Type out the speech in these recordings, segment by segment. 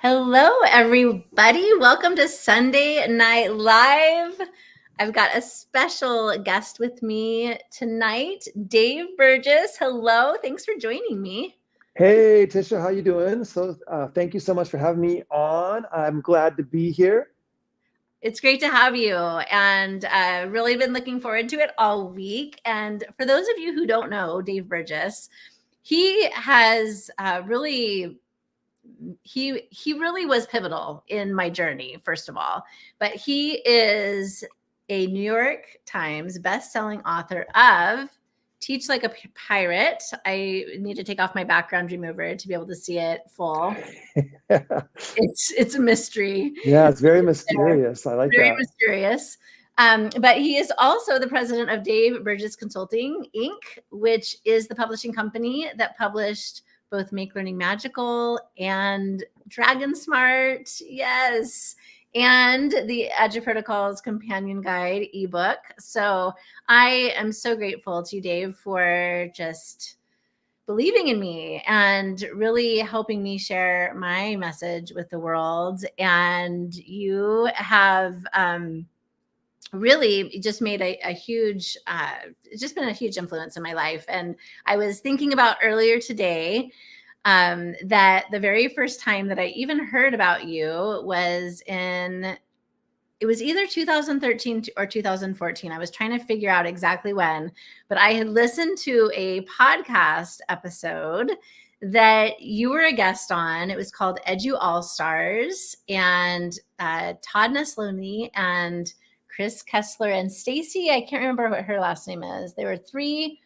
Hello, everybody. Welcome to Sunday Night Live. I've got a special guest with me tonight, Dave Burgess. Hello. Thanks for joining me. Hey, Tisha, how you doing? Thank you so much for having me on. I'm glad to be here. It's great to have you, and really been looking forward to it all week. And for those of you who don't know Dave Burgess, he has he really was pivotal in my journey, first of all. But he is a New York Times best-selling author of Teach Like a Pirate. I need to take off my background remover to be able to see it full. It's a mystery. Yeah, it's very mysterious. I like Very that. mysterious. But he is also the president of Dave Burgess Consulting, Inc., which is the publishing company that published both Make Learning Magical and Dragon Smart. Yes. And the Agile Protocols Companion Guide ebook. So I am so grateful to you, Dave, for just believing in me and really helping me share my message with the world. And you have really just made a huge, just been a huge influence in my life. And I was thinking about earlier today that the very first time that I even heard about you was it was either 2013 or 2014. I was trying to figure out exactly when, but I had listened to a podcast episode that you were a guest on. It was called Edu All Stars, and Todd Neslony and Chris Kessler and Stacy, I can't remember what her last name is. They were three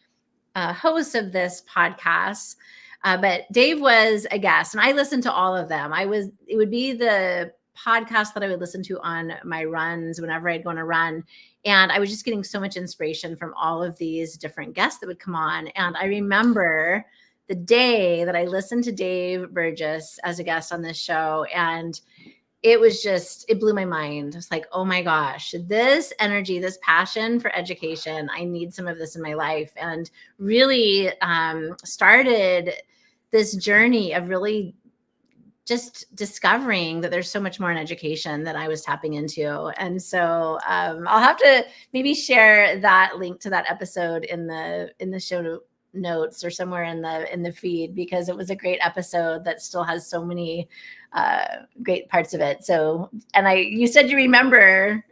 hosts of this podcast. But Dave was a guest, and I listened to all of them. It would be the podcast that I would listen to on my runs whenever I'd go on a run. And I was just getting so much inspiration from all of these different guests that would come on. And I remember the day that I listened to Dave Burgess as a guest on this show, and it blew my mind. It's like, oh my gosh, this energy, this passion for education, I need some of this in my life. And really started this journey of really just discovering that there's so much more in education that I was tapping into. And so I'll have to maybe share that link to that episode in the show notes or somewhere in the feed, because it was a great episode that still has so many great parts of it. So, and you said you remember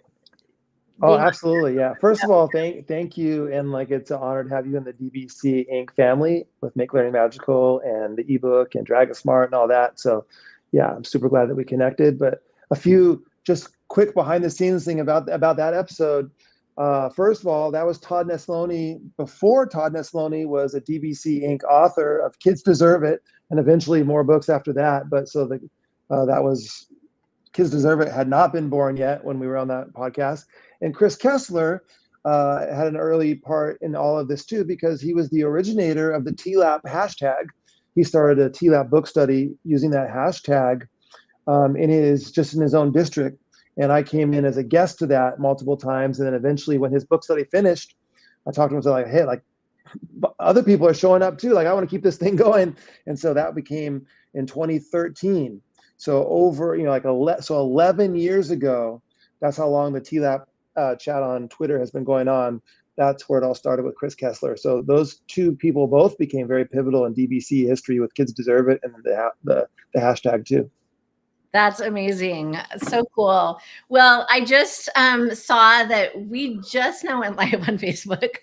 Oh, being absolutely. Yeah. First of all, thank you. And like it's an honor to have you in the DBC Inc. family with Make Learning Magical and the ebook and Dragon Smart and all that. So yeah, I'm super glad that we connected. But a few just quick behind the scenes thing about that episode. First of all, that was Todd Neslony before Todd Neslony was a DBC Inc. author of Kids Deserve It, and eventually more books after that. But so that was Kids Deserve It had not been born yet when we were on that podcast. And Chris Kessler had an early part in all of this too, because he was the originator of the TLAP hashtag. He started a TLAP book study using that hashtag in his own district. And I came in as a guest to that multiple times. And then eventually when his book study finished, I talked to him, so like, hey, like other people are showing up too. Like, I want to keep this thing going. And so that became in 2013. So over, 11 years ago, that's how long the TLAP chat on Twitter has been going on. That's where it all started with Chris Kessler. So those two people both became very pivotal in DBC history with Kids Deserve It and the hashtag too. That's amazing. So cool. Well, I just saw that we just now went live on Facebook.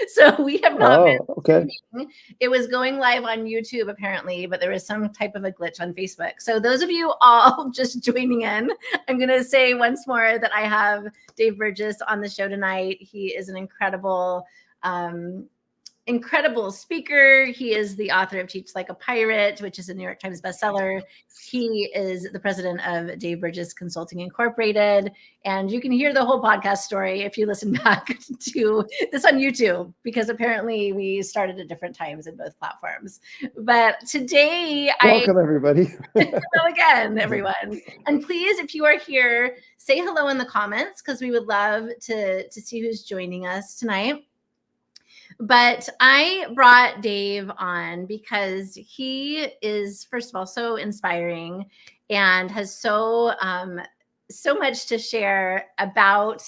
So we have not been okay. streaming. It was going live on YouTube apparently, but there was some type of a glitch on Facebook. So those of you all just joining in, I'm going to say once more that I have Dave Burgess on the show tonight. He is an incredible speaker. He is the author of Teach Like a Pirate, which is a New York Times bestseller. He is the president of Dave Burgess Consulting Incorporated. And you can hear the whole podcast story if you listen back to this on YouTube, because apparently we started at different times in both platforms. But today, welcome everybody. Hello again, everyone. And please, if you are here, say hello in the comments, because we would love to see who's joining us tonight. But I brought Dave on because he is, first of all, so inspiring and has so much to share about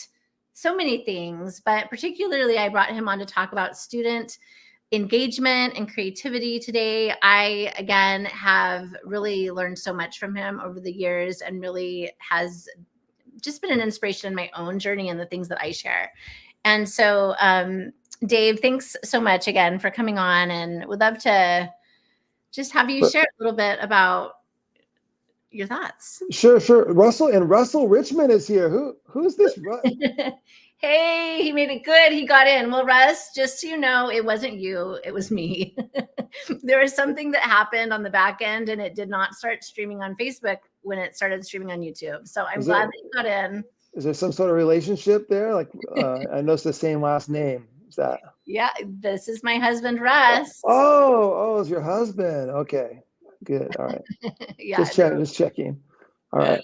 so many things. But particularly, I brought him on to talk about student engagement and creativity today. I, again, have really learned so much from him over the years and really has just been an inspiration in my own journey and the things that I share. And so, Dave, thanks so much again for coming on, and would love to just have you share a little bit about your thoughts. Sure. Russell Richmond is here. Who's this? Hey, he made it good. He got in. Well, Russ, just so you know, it wasn't you. It was me. There was something that happened on the back end, and it did not start streaming on Facebook when it started streaming on YouTube. So I'm glad that you got in. Is there some sort of relationship there? Like, I know it's the same last name. Is that? Yeah, this is my husband, Russ. Oh, it's your husband. Okay, good. All right. Yeah, just checking. All right.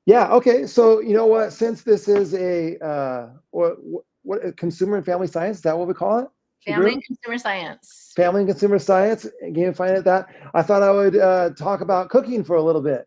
Yeah. Okay. So you know what? Since this is a what consumer and family science, is that what we call it? Family and consumer science. Family and consumer science. Gamifying at that. I thought I would talk about cooking for a little bit.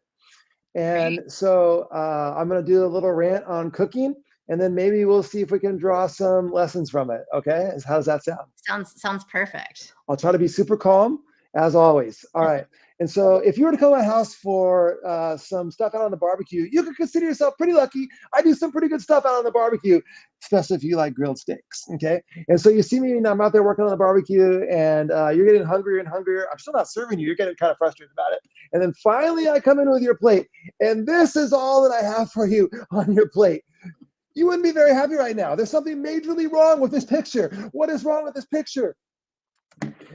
And so I'm going to do a little rant on cooking, and then maybe we'll see if we can draw some lessons from it. Okay. How does that sound? Sounds perfect. I'll try to be super calm as always. All right. And so if you were to come to my house for some stuff out on the barbecue, you could consider yourself pretty lucky. I do some pretty good stuff out on the barbecue, especially if you like grilled steaks. Okay. And so you see me, and I'm out there working on the barbecue, and you're getting hungrier and hungrier. I'm still not serving you. You're getting kind of frustrated about it. And then finally I come in with your plate, and this is all that I have for you on your plate. You wouldn't be very happy right now. There's something majorly wrong with this picture. What is wrong with this picture?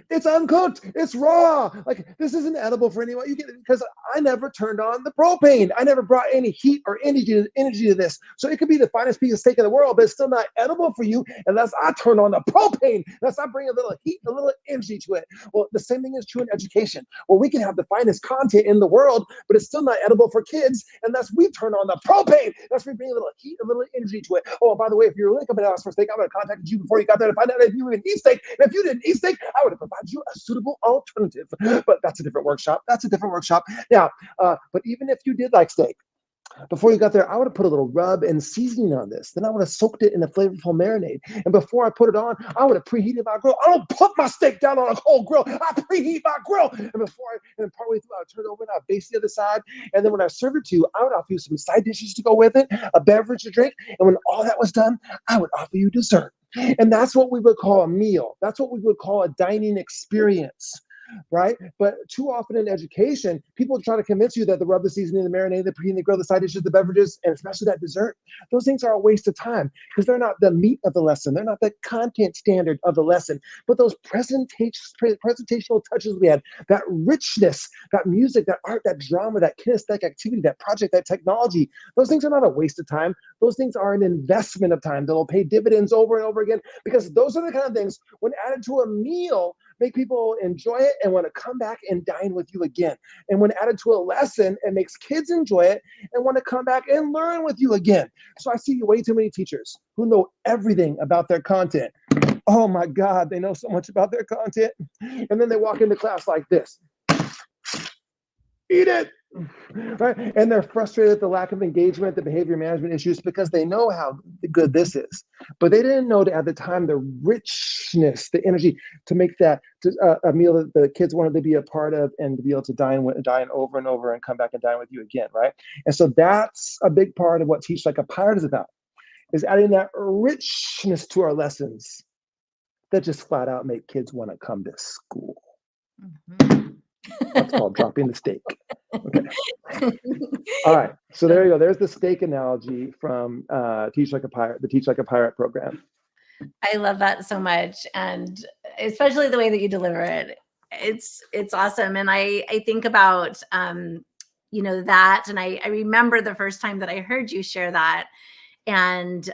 It's uncooked. It's raw. Like, this isn't edible for anyone. You get it because I never turned on the propane. I never brought any heat or energy to this. So it could be the finest piece of steak in the world, but it's still not edible for you unless I turn on the propane. Unless I bring a little heat, a little energy to it. Well, the same thing is true in education. Well, we can have the finest content in the world, but it's still not edible for kids unless we turn on the propane. Unless we bring a little heat, a little energy to it. Oh, by the way, if you're really coming to ask for steak, I would have contacted you before you got there to find out if you even eat steak. And if you didn't eat steak, I would have provided you a suitable alternative. But that's a different workshop. Now, but even if you did like steak, before you got there, I would have put a little rub and seasoning on this. Then I would have soaked it in a flavorful marinade. And before I put it on, I would have preheated my grill. I don't put my steak down on a cold grill. I preheat my grill. And then partway through, I would turn it over and I would baste the other side. And then when I serve it to you, I would offer you some side dishes to go with it, a beverage to drink. And when all that was done, I would offer you dessert. And that's what we would call a meal. That's what we would call a dining experience. Right? But too often in education, people try to convince you that the rub, the seasoning, the marinade, the preheating, the grill, the side dishes, the beverages, and especially that dessert, those things are a waste of time because they're not the meat of the lesson. They're not the content standard of the lesson. But those presentational touches we had, that richness, that music, that art, that drama, that kinesthetic activity, that project, that technology, those things are not a waste of time. Those things are an investment of time that will pay dividends over and over again, because those are the kind of things, when added to a meal, make people enjoy it and want to come back and dine with you again. And when added to a lesson, it makes kids enjoy it and want to come back and learn with you again. So I see way too many teachers who know everything about their content. Oh my God, they know so much about their content. And then they walk into class like this. Eat it. Right? And they're frustrated at the lack of engagement, the behavior management issues, because they know how good this is. But they didn't know at the time the richness, the energy to make that a meal that the kids wanted to be a part of and to be able to dine over and over and come back and dine with you again, right? And so that's a big part of what Teach Like a Pirate is about, is adding that richness to our lessons that just flat out make kids want to come to school. Mm-hmm. That's called dropping the steak. Okay. All right. So there you go. There's the steak analogy from Teach Like a Pirate, the Teach Like a Pirate program. I love that so much, and especially the way that you deliver it. It's awesome. And I think about that, and I remember the first time that I heard you share that, and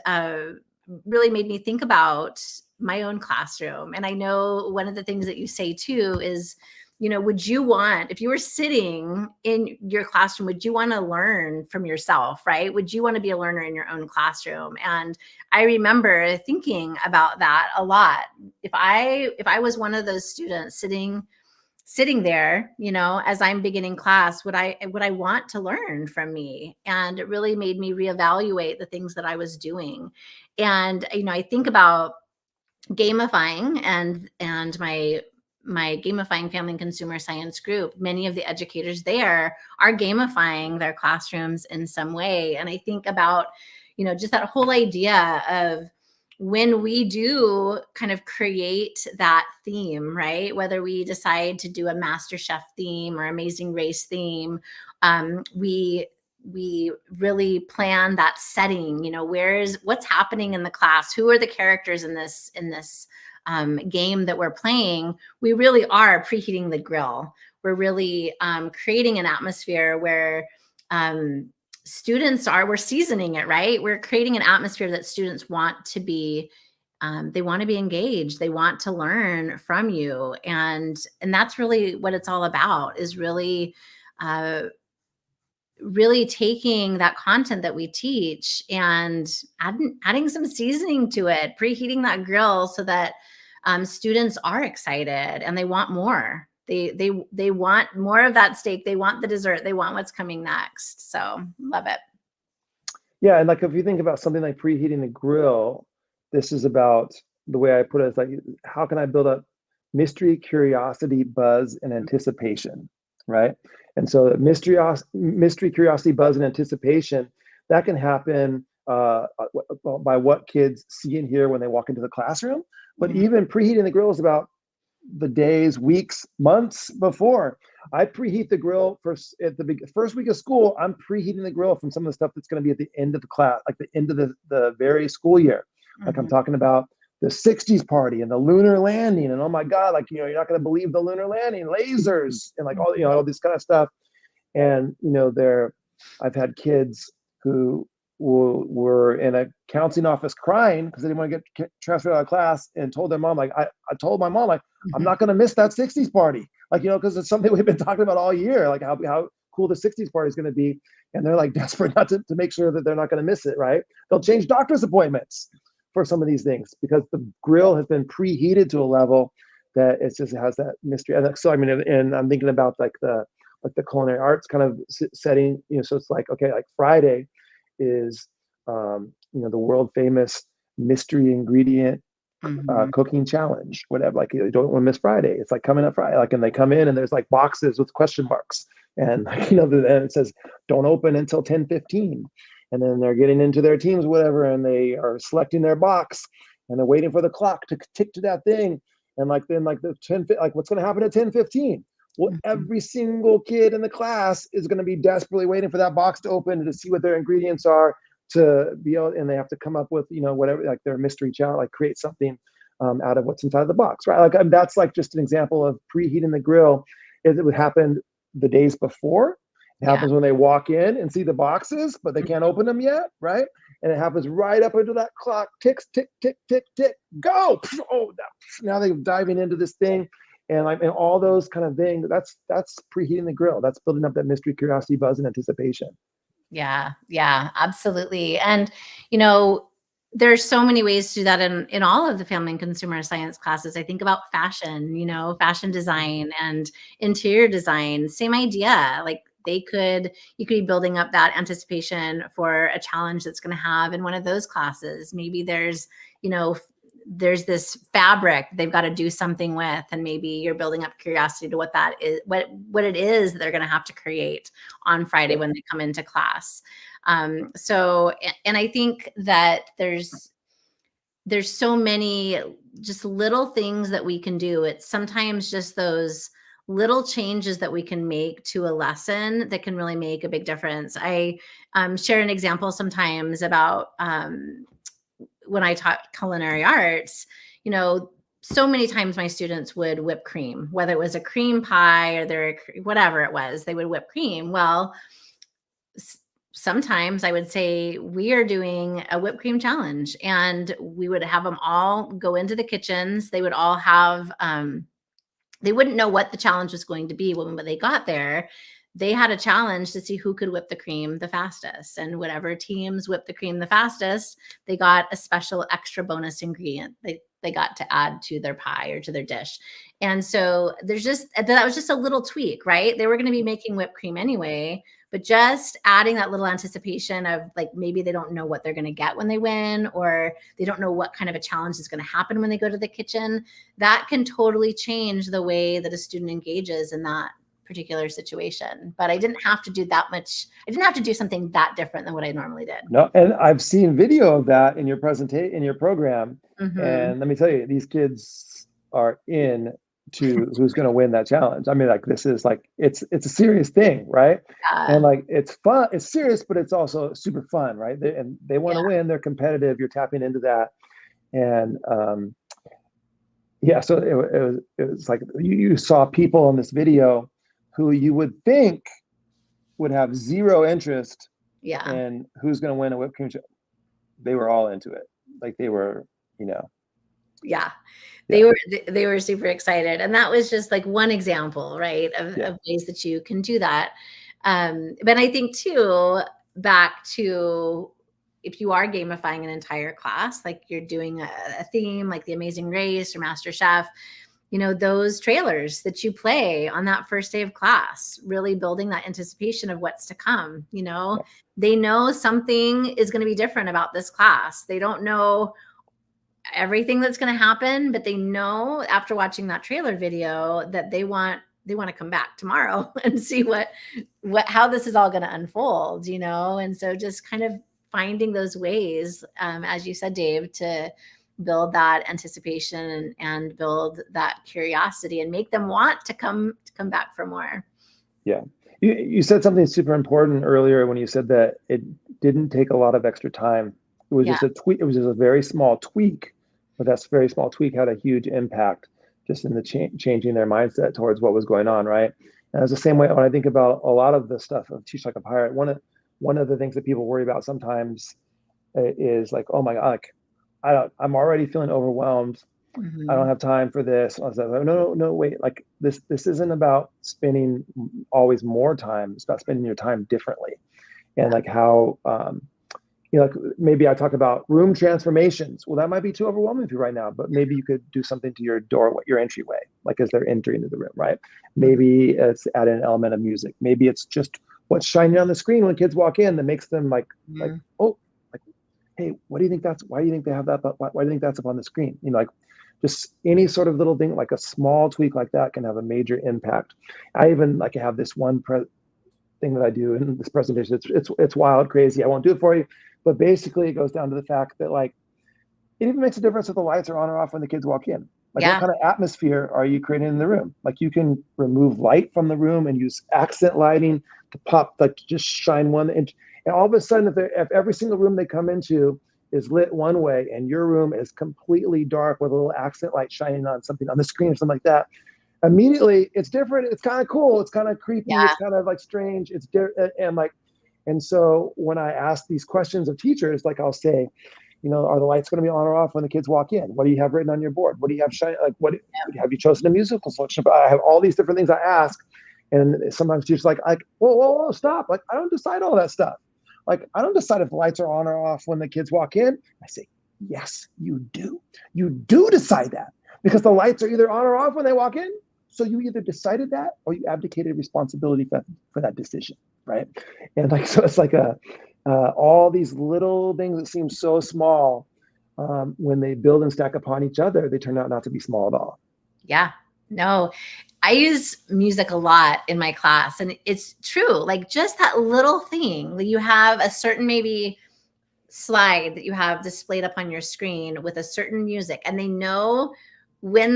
really made me think about my own classroom. And I know one of the things that you say too is would you want, if you were sitting in your classroom, would you want to learn from yourself, right? Would you want to be a learner in your own classroom? And I remember thinking about that a lot. If I was one of those students sitting there, as I'm beginning class, would I want to learn from me? And it really made me reevaluate the things that I was doing. And, I think about gamifying and my gamifying family and consumer science group. Many of the educators there are gamifying their classrooms in some way. And I think about, just that whole idea of when we do kind of create that theme, right? Whether we decide to do a MasterChef theme or Amazing Race theme, we really plan that setting. What's happening in the class? Who are the characters in this game that we're playing? We really are preheating the grill. We're really creating an atmosphere where we're seasoning it, right? We're creating an atmosphere that students want to be, they want to be engaged. They want to learn from you. And that's really what it's all about, is really taking that content that we teach and adding some seasoning to it, preheating that grill so that students are excited and they want more. They want more of that steak. They want the dessert. They want what's coming next. So love it. Yeah, and like if you think about something like preheating the grill, this is about, the way I put it is like, how can I build up mystery, curiosity, buzz, and anticipation, right? And so mystery, curiosity, buzz, and anticipation, that can happen by what kids see and hear when they walk into the classroom. But even preheating the grill is about the days, weeks, months before. I preheat the grill at the first week of school. I'm preheating the grill from some of the stuff that's going to be at the end of the class, like the end of the very school year. Like I'm talking about the 60s party and the lunar landing, and oh my God, like, you're not going to believe the lunar landing, lasers, and like all this kind of stuff. And I've had kids who were in a counseling office crying because they didn't want to get transferred out of class, and told their mom, like, I told my mom, like, I'm not going to miss that 60s party, like, because it's something we've been talking about all year, like how cool the 60s party is going to be. And they're like desperate not to make sure that they're not going to miss it, right? They'll change doctor's appointments for some of these things because the grill has been preheated to a level that it just has that mystery. And so, I mean, and I'm thinking about like the culinary arts kind of setting, so it's like, okay, like Friday is, the world famous mystery ingredient cooking challenge, whatever. Like, you don't want to miss Friday. It's like coming up Friday, like, and they come in and there's like boxes with question marks, and like, and it says don't open until 10:15, and then they're getting into their teams, whatever, and they are selecting their box, and they're waiting for the clock to tick to that thing, and like then like the 10, like what's going to happen at 10:15? Well, every single kid in the class is going to be desperately waiting for that box to open and to see what their ingredients are, to be able, and they have to come up with, whatever, like their mystery challenge, like create something out of what's inside the box, right? Like, that's like just an example of preheating the grill. It would happen the days before. It happens when they walk in and see the boxes, but they can't open them yet, right? And it happens right up until that clock ticks, tick, tick, tick, tick, go. Oh, now they're diving into this thing. And like, and all those kind of things, that's preheating the grill. That's building up that mystery, curiosity, buzz, and anticipation. Yeah, absolutely. And, there's so many ways to do that in all of the family and consumer science classes. I think about fashion, fashion design and interior design, same idea. Like you could be building up that anticipation for a challenge that's going to have in one of those classes. Maybe there's this fabric they've got to do something with, and maybe you're building up curiosity to what that is, what it is that they're going to have to create on Friday when they come into class. So, and I think that there's so many just little things that we can do. It's sometimes just those little changes that we can make to a lesson that can really make a big difference. I share an example sometimes about when I taught culinary arts, so many times my students would whip cream, whether it was a cream pie or whatever it was, they would whip cream. Well, sometimes I would say, we are doing a whipped cream challenge, and we would have them all go into the kitchens. They would all have they wouldn't know what the challenge was going to be when they got there. They had a challenge to see who could whip the cream the fastest. And whatever teams whipped the cream the fastest, they got a special extra bonus ingredient they got to add to their pie or to their dish. And so that was just a little tweak, right? They were going to be making whipped cream anyway, but just adding that little anticipation of like, maybe they don't know what they're going to get when they win, or they don't know what kind of a challenge is going to happen when they go to the kitchen. That can totally change the way that a student engages in that particular situation. But I didn't have to do that much. I didn't have to do something that different than what I normally did. No, and I've seen video of that in your presentation, in your program. Mm-hmm. And let me tell you, these kids are in to who's going to win that challenge. I mean, like, this is like, it's a serious thing, right? And like, it's fun, it's serious, but it's also super fun, right? They want to win, they're competitive, you're tapping into that. And yeah, so it was like you saw people in this video who you would think would have zero interest in who's going to win a whipped cream. They were all into it. Like, they were, you know. They were super excited. And that was just like one example, right, of ways that you can do that. But I think too, back to, if you are gamifying an entire class, like you're doing a theme like The Amazing Race or Master Chef, you know, those trailers that you play on that first day of class, really building that anticipation of what's to come. You know, they know something is going to be different about this class. They don't know everything that's going to happen, but they know after watching that trailer video that they want to come back tomorrow and see how this is all going to unfold, you know? And so just kind of finding those ways, as you said, Dave, to build that anticipation and build that curiosity and make them want to come back for more. Yeah. You said something super important earlier when you said that it didn't take a lot of extra time. It was just a tweak. It was just a very small tweak, but that very small tweak had a huge impact just in the changing their mindset towards what was going on, right? And it's the same way when I think about a lot of the stuff of Teach Like a Pirate. One of the things that people worry about sometimes is like, oh my God, like, I'm already feeling overwhelmed. I don't have time for this. I was like, no, wait. Like, this isn't about spending always more time. It's about spending your time differently. And like how, you know, like maybe I talk about room transformations. Well, that might be too overwhelming for you right now, but maybe you could do something to your door, your entryway, like as they're entering into the room, right? Maybe it's add an element of music. Maybe it's just what's shining on the screen when kids walk in that makes them like, oh, like, hey, what do you think why do you think they have that? Why do you think that's up on the screen? You know, like, just any sort of little thing, like a small tweak like that can have a major impact. I even like have this one thing that I do in this presentation. It's wild, crazy. I won't do it for you, but basically it goes down to the fact that like, it even makes a difference if the lights are on or off when the kids walk in. Like, what kind of atmosphere are you creating in the room? Like, you can remove light from the room and use accent lighting to pop, like, just shine one inch. And all of a sudden, if every single room they come into is lit one way and your room is completely dark with a little accent light shining on something on the screen or something like that, immediately it's different. It's kind of cool. It's kind of creepy. It's kind of like strange. It's different. And so when I ask these questions of teachers, like, I'll say, you know, are the lights going to be on or off when the kids walk in? What do you have written on your board? What do you have shining? Like, what have you chosen a musical selection? But I have all these different things I ask. And sometimes teachers like, whoa, stop. Like, I don't decide all that stuff. Like, I don't decide if the lights are on or off when the kids walk in. I say, yes, you do. You do decide that, because the lights are either on or off when they walk in. So you either decided that or you abdicated responsibility for that decision, right? And like, so it's like all these little things that seem so small, when they build and stack upon each other, they turn out not to be small at all. Yeah, no, I use music a lot in my class, and it's true. Like, just that little thing that you have a certain maybe slide that you have displayed up on your screen with a certain music, and they know when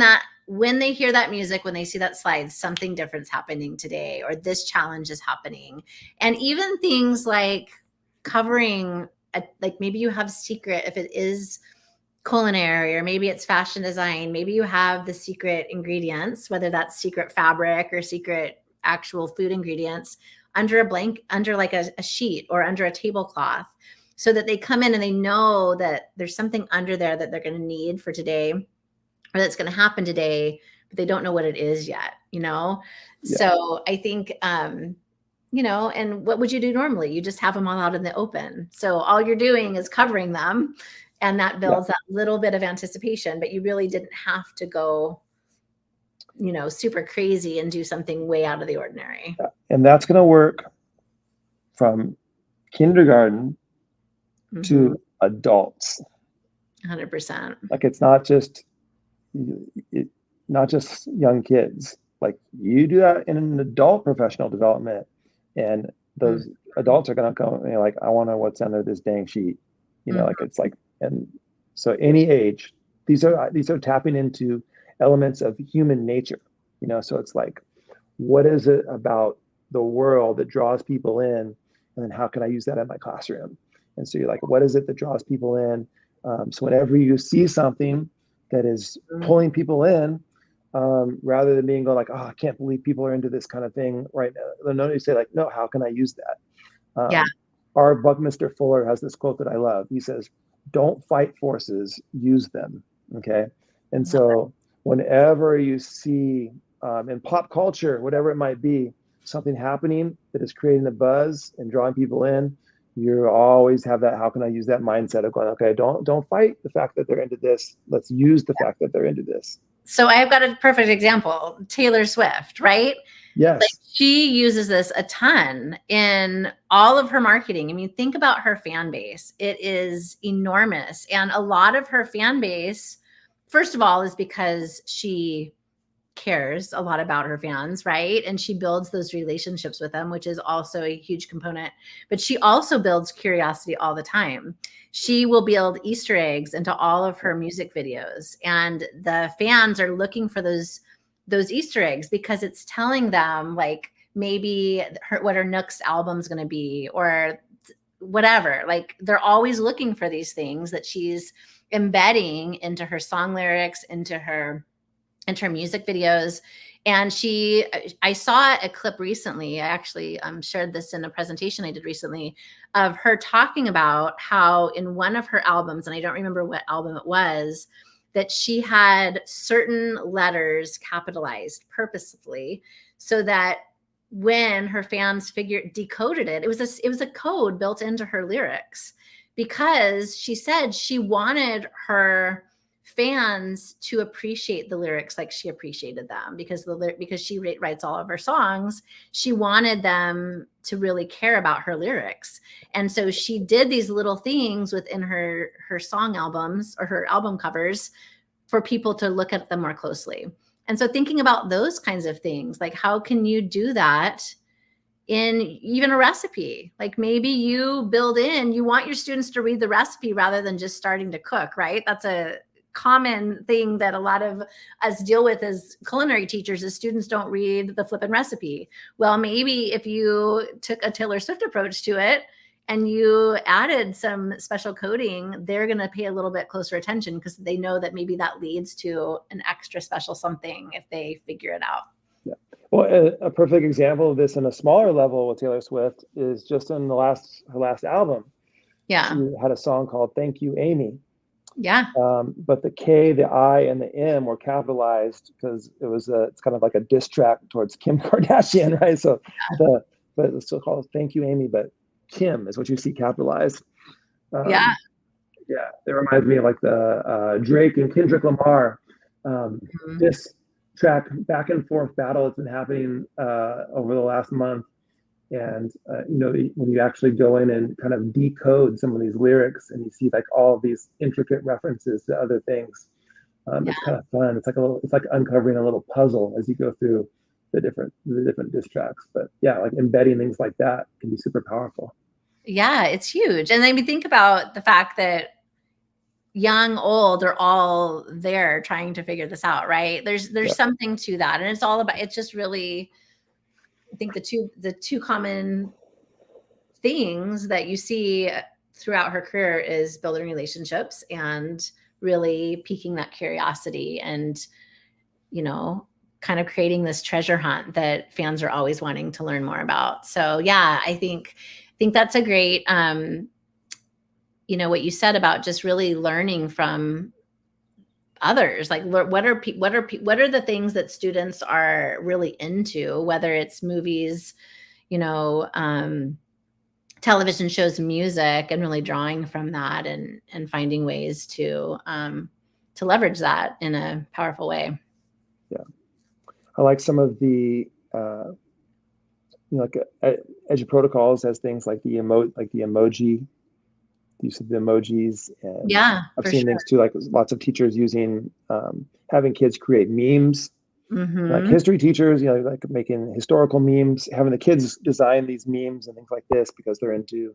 they hear that music, when they see that slide, something different's happening today, or this challenge is happening. And even things like covering, like maybe you have secret, if it is culinary, or maybe it's fashion design, maybe you have the secret ingredients, whether that's secret fabric or secret actual food ingredients, under like a sheet or under a tablecloth, so that they come in and they know that there's something under there that they're going to need for today, or that's going to happen today, they don't know what it is yet, you know? Yeah. So I think, you know, and what would you do normally? You just have them all out in the open. So all you're doing is covering them, and that Yeah. builds that little bit of anticipation, but you really didn't have to go, you know, super crazy and do something way out of the ordinary. And that's going to work from kindergarten Mm-hmm. to adults. 100%. Like it's not just not just young kids. Like you do that in an adult professional development, and those adults are going to come, you know, like, I want to know what's under this dang sheet. You know, like it's like, and so any age, these are tapping into elements of human nature. You know, so it's like, what is it about the world that draws people in, and then how can I use that in my classroom? And so you're like, what is it that draws people in? So whenever you see something that is pulling people in, rather than being go like, oh, I can't believe people are into this kind of thing right now. No, you say like, no, how can I use that? Yeah. Our Buckminster Fuller has this quote that I love. He says, don't fight forces, use them. Okay. And so whenever you see in pop culture, whatever it might be, something happening that is creating a buzz and drawing people in, you always have that, how can I use that mindset of going, okay, don't fight the fact that they're into this. Let's use the fact that they're into this. So I've got a perfect example, Taylor Swift, right? Yes. Like she uses this a ton in all of her marketing. I mean, think about her fan base. It is enormous. And a lot of her fan base, first of all, is because she cares a lot about her fans, right? And she builds those relationships with them, which is also a huge component. But she also builds curiosity all the time. She will build Easter eggs into all of her music videos, and the fans are looking for those Easter eggs because it's telling them like maybe what her next album's going to be or whatever. Like they're always looking for these things that she's embedding into her song lyrics, into her music videos. And I saw a clip recently. I actually shared this in a presentation I did recently of her talking about how in one of her albums, and I don't remember what album it was, that she had certain letters capitalized purposefully so that when her fans decoded it, it was a code built into her lyrics, because she said she wanted her fans to appreciate the lyrics like she appreciated them, because she writes all of her songs. She wanted them to really care about her lyrics. And so she did these little things within her song albums or her album covers for people to look at them more closely. And so thinking about those kinds of things, like how can you do that in even a recipe? Like maybe you want your students to read the recipe rather than just starting to cook, right? That's a common thing that a lot of us deal with as culinary teachers, is students don't read the flippin' recipe. Well, maybe if you took a Taylor Swift approach to it and you added some special coding, they're going to pay a little bit closer attention because they know that maybe that leads to an extra special something if they figure it out. Yeah. Well, a perfect example of this in a smaller level with Taylor Swift is just in her last album. Yeah. She had a song called "Thank You, Amy." Yeah. But the K, the I, and the M were capitalized because it's kind of like a diss track towards Kim Kardashian, right? So but it's still called "Thank You, Amy," but Kim is what you see capitalized. Yeah. It reminds me of like the Drake and Kendrick Lamar diss track back and forth battle that's been happening over the last month. And when you actually go in and kind of decode some of these lyrics and you see like all of these intricate references to other things, it's kind of fun. It's like uncovering a little puzzle as you go through the different diss tracks. But yeah, like embedding things like that can be super powerful. Yeah, it's huge. And then we think about the fact that young, old are all there trying to figure this out, right? There's something to that. And it's just really, I think the two common things that you see throughout her career is building relationships and really piquing that curiosity and, kind of creating this treasure hunt that fans are always wanting to learn more about. So yeah, I think that's a great, what you said about just really learning from others? Like what are the things that students are really into, whether it's movies, you know, television shows, music, and really drawing from that and finding ways to leverage that in a powerful way. Yeah. I like some of the, like Edge protocols has things like the emoji, use of the emojis, and Yeah, I've for seen sure. things too, like lots of teachers using, having kids create memes, like Mm-hmm. history teachers, like making historical memes, having the kids design these memes and things like this because they're into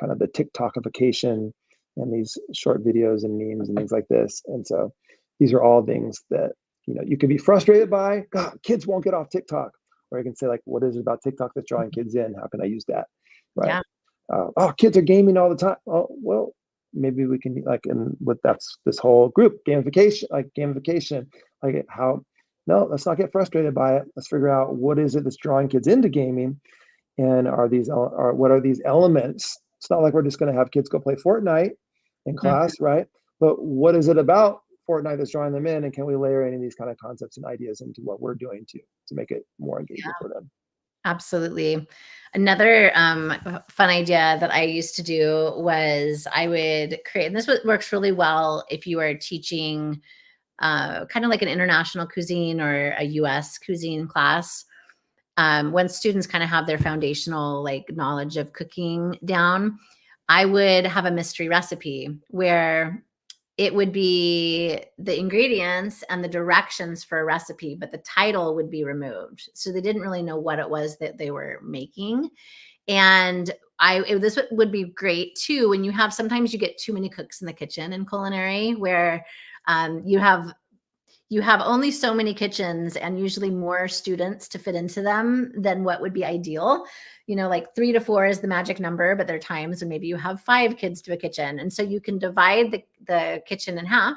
kind of the TikTokification and these short videos and memes and things like this. And so these are all things that, you could be frustrated by. God, kids won't get off TikTok. Or you can say, like, what is it about TikTok that's drawing kids in? How can I use that? Right. Yeah. Oh, kids are gaming all the time. Oh, well, maybe we can, like, and with that's this whole group gamification, like how, no, let's not get frustrated by it. Let's figure out what is it that's drawing kids into gaming, and what are these elements? It's not like we're just going to have kids go play Fortnite in Mhm. class, right? But what is it about Fortnite that's drawing them in, and can we layer any of these kind of concepts and ideas into what we're doing to make it more engaging for them? Absolutely. Another fun idea that I used to do was I would create, and this works really well if you are teaching kind of like an international cuisine or a US cuisine class. When students kind of have their foundational like knowledge of cooking down, I would have a mystery recipe where it would be the ingredients and the directions for a recipe, but the title would be removed. So they didn't really know what it was that they were making. And this would be great too when you have, sometimes you get too many cooks in the kitchen in culinary, where you have only so many kitchens and usually more students to fit into them than what would be ideal. Like 3 to 4 is the magic number, but there are times when maybe you have 5 kids to a kitchen. And so you can divide the kitchen in half.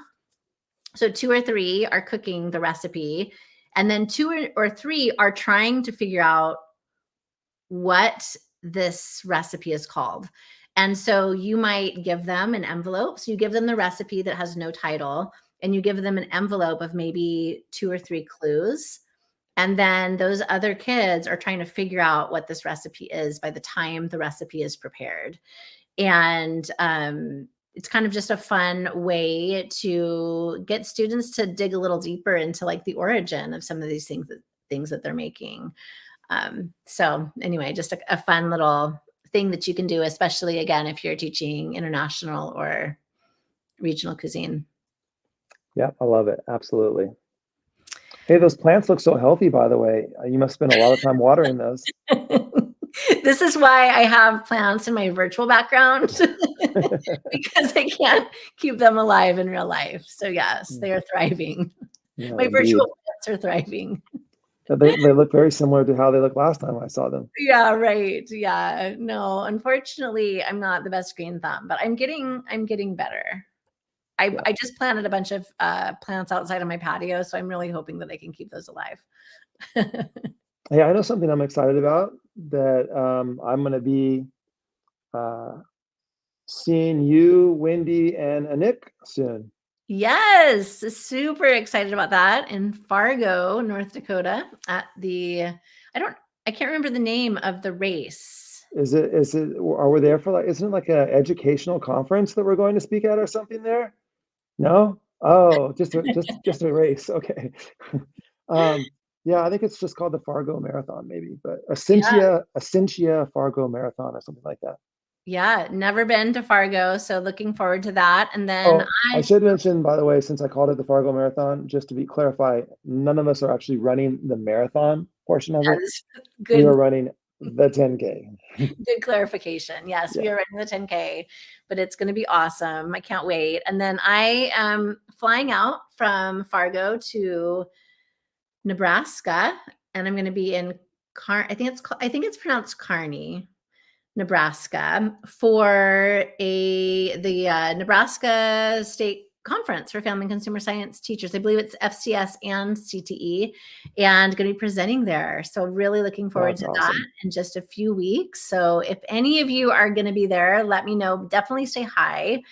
So 2 or 3 are cooking the recipe, and then 2 or 3 are trying to figure out what this recipe is called. And so you might give them an envelope. So you give them the recipe that has no title, and you give them an envelope of maybe 2 or 3 clues. And then those other kids are trying to figure out what this recipe is by the time the recipe is prepared. And it's kind of just a fun way to get students to dig a little deeper into like the origin of some of these things that they're making. So anyway, just a fun little thing that you can do, especially again, if you're teaching international or regional cuisine. Yeah, I love it. Absolutely. Hey, those plants look so healthy, by the way. You must spend a lot of time watering those. This is why I have plants in my virtual background because I can't keep them alive in real life. So yes, they are thriving. Yeah, My indeed. virtual plants are thriving. They look very similar to how they looked last time I saw them. Yeah, right. Yeah. No, unfortunately, I'm not the best green thumb, but I'm getting better. Yeah. I just planted a bunch of plants outside on my patio, so I'm really hoping that I can keep those alive. Hey, I know something I'm excited about that, I'm going to be uh, seeing you, Wendy, and Anik soon. Yes, super excited about that in Fargo, North Dakota at I don't I can't remember the name of the race. Are we there for, like, isn't it like an educational conference that we're going to speak at or something there? No? Oh, just a race. Okay. Yeah, I think it's just called the Fargo Marathon, maybe, but Yeah, Essentia Fargo Marathon or something like that. yeah, never been to Fargo, so looking forward to that. And then Oh, I should mention, by the way, since I called it the Fargo Marathon, just to be clarify, none of us are actually running the marathon portion of it. yes, We good are running the 10K. good clarification. Yes, we Yeah. are running the 10K, but it's going to be awesome. I can't wait. And then I am flying out from Fargo to Nebraska, and I'm going to be in I think it's pronounced Kearney, Nebraska, for the Nebraska State conference for family and consumer science teachers. I believe it's FCS and CTE, and going to be presenting there. So really looking forward That's to awesome. that in just a few weeks. So if any of you are going to be there, let me know. Definitely say hi.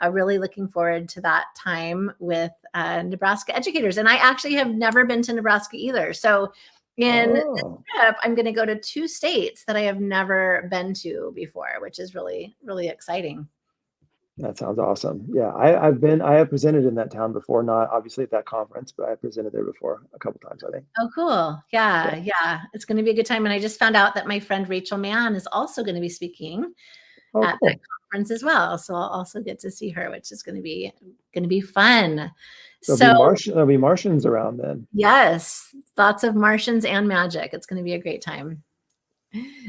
Really looking forward to that time with Nebraska educators. And I actually have never been to Nebraska either. So in this trip, I'm going to go to 2 states that I have never been to before, which is really, really exciting. That sounds awesome. Yeah, I have presented in that town before, not obviously at that conference, but I presented there before a couple times, I think. Oh, cool. Yeah. It's going to be a good time. And I just found out that my friend Rachel Mann is also going to be speaking at that conference as well. So I'll also get to see her, which is going to be fun. There'll be Martians around then. Yes, lots of Martians and magic. It's going to be a great time.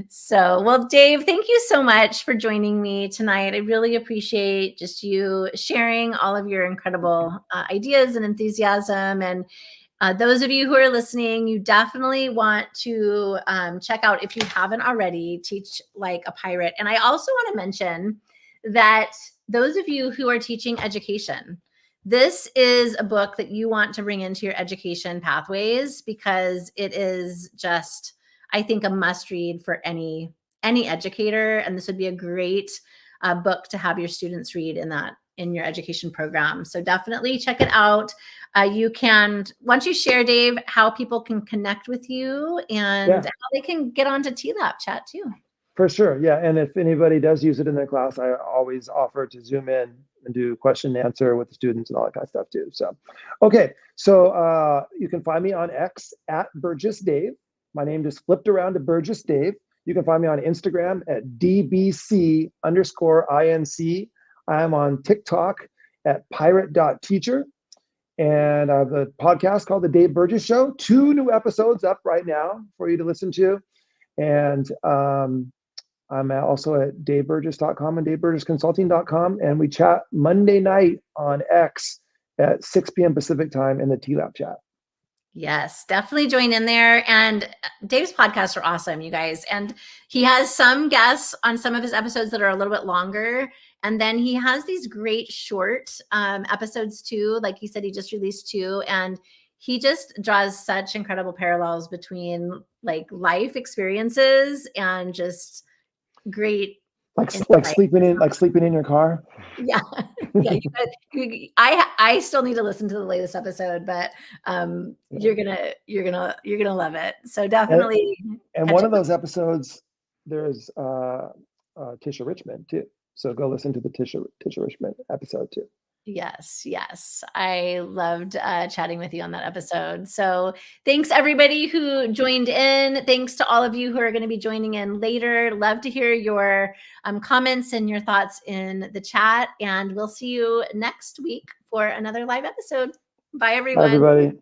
So, well, Dave, thank you so much for joining me tonight. I really appreciate just you sharing all of your incredible ideas and enthusiasm. And those of you who are listening, you definitely want to check out, if you haven't already, Teach Like a Pirate. And I also want to mention that those of you who are teaching education, this is a book that you want to bring into your education pathways, because it is just, I think, a must read for any educator. And this would be a great book to have your students read in your education program. So definitely check it out. You can, once you share, Dave, how people can connect with you and how they can get onto TLAP chat too. For sure. Yeah. And if anybody does use it in their class, I always offer to Zoom in and do question and answer with the students and all that kind of stuff too. So, okay. So you can find me on X at Burgess Dave. My name just flipped around to Burgess Dave. You can find me on Instagram at DBC_INC. I am on TikTok at pirate.teacher. And I have a podcast called The Dave Burgess Show. 2 new episodes up right now for you to listen to. And I'm also at daveburgess.com and daveburgessconsulting.com. And we chat Monday night on X at 6 p.m. Pacific time in the TLAP chat. Yes, definitely join in there. And Dave's podcasts are awesome, you guys. And he has some guests on some of his episodes that are a little bit longer. And then he has these great short episodes too. Like he said, he just released 2. And he just draws such incredible parallels between like life experiences and just great, like sleeping in your car. Yeah. I still need to listen to the latest episode, but you're gonna love it. So definitely. And one of those episodes, there's Tisha Richmond too. So go listen to the Tisha Richmond episode too. Yes. I loved chatting with you on that episode. So thanks everybody who joined in. Thanks to all of you who are going to be joining in later. Love to hear your comments and your thoughts in the chat. And we'll see you next week for another live episode. Bye, everyone. Bye, everybody.